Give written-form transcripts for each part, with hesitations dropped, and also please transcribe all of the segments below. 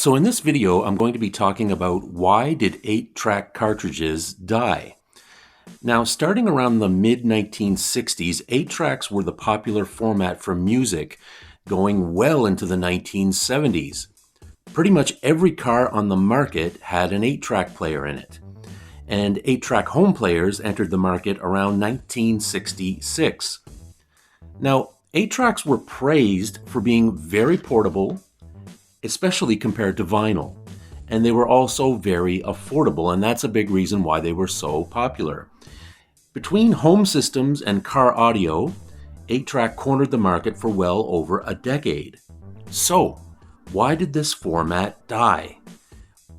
So in this video, I'm going to be talking about why did 8-track cartridges die? Now, starting around the mid-1960s, 8-tracks were the popular format for music, going well into the 1970s. Pretty much every car on the market had an 8-track player in it. And 8-track home players entered the market around 1966. Now, 8-tracks were praised for being very portable, especially compared to vinyl. And they were also very affordable, and that's a big reason why they were so popular. Between home systems and car audio, 8-track cornered the market for well over a decade. So, why did this format die?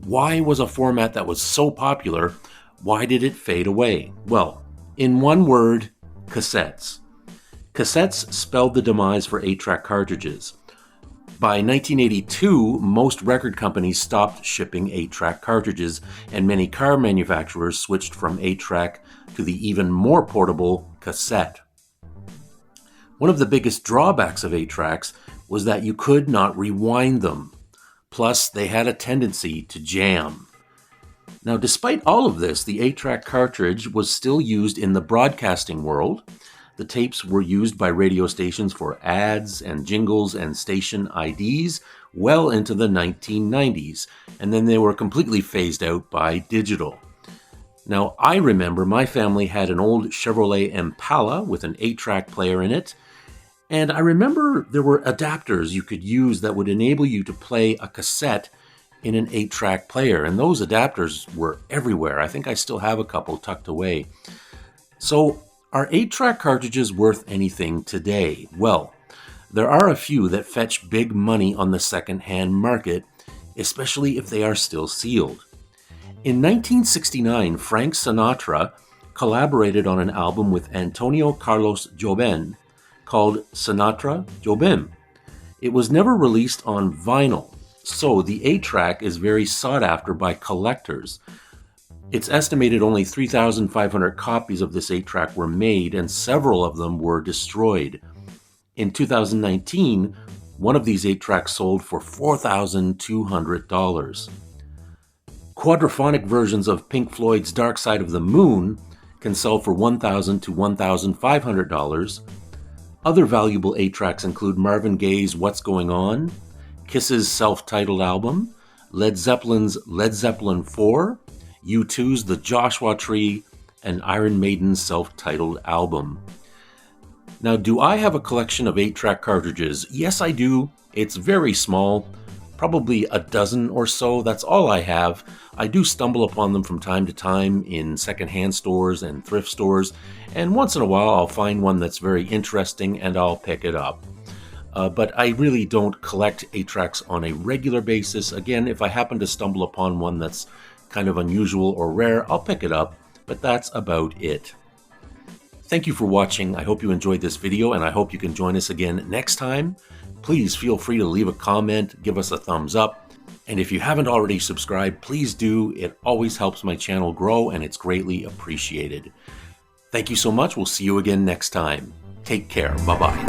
Why was a format that was so popular, why did it fade away? Well, in one word, cassettes. Cassettes spelled the demise for 8-track cartridges. By 1982, most record companies stopped shipping 8-track cartridges, and many car manufacturers switched from 8-track to the even more portable cassette. One of the biggest drawbacks of 8-tracks was that you could not rewind them. Plus, they had a tendency to jam. Now, despite all of this, the 8-track cartridge was still used in the broadcasting world. The tapes were used by radio stations for ads and jingles and station IDs well into the 1990s, and then they were completely phased out by digital. Now, I remember my family had an old Chevrolet Impala with an 8-track player in it, and I remember there were adapters you could use that would enable you to play a cassette in an 8-track player, and those adapters were everywhere. I think I still have a couple tucked away. So, are 8-track cartridges worth anything today? Well, there are a few that fetch big money on the second-hand market, especially if they are still sealed. In 1969, Frank Sinatra collaborated on an album with Antonio Carlos Jobim called Sinatra Jobim. It was never released on vinyl, so the 8-track is very sought after by collectors. It's estimated only 3,500 copies of this 8-track were made, and several of them were destroyed. In 2019, one of these 8-tracks sold for $4,200. Quadraphonic versions of Pink Floyd's Dark Side of the Moon can sell for $1,000 to $1,500. Other valuable 8-tracks include Marvin Gaye's What's Going On, Kiss's self-titled album, Led Zeppelin's Led Zeppelin IV, U2's The Joshua Tree, and Iron Maiden's self-titled album. Now, do I have a collection of 8-track cartridges? Yes, I do. It's very small, probably a dozen or so. That's all I have. I do stumble upon them from time to time in secondhand stores and thrift stores, and once in a while I'll find one that's very interesting and I'll pick it up. But I really don't collect 8-tracks on a regular basis. Again, if I happen to stumble upon one that's kind of unusual or rare, I'll pick it up, but that's about it. Thank you for watching. I hope you enjoyed this video, and I hope you can join us again next time. Please feel free to leave a comment, give us a thumbs up, and if you haven't already subscribed, please do. It always helps my channel grow, and it's greatly appreciated. Thank you so much. We'll see you again next time. Take care. Bye-bye.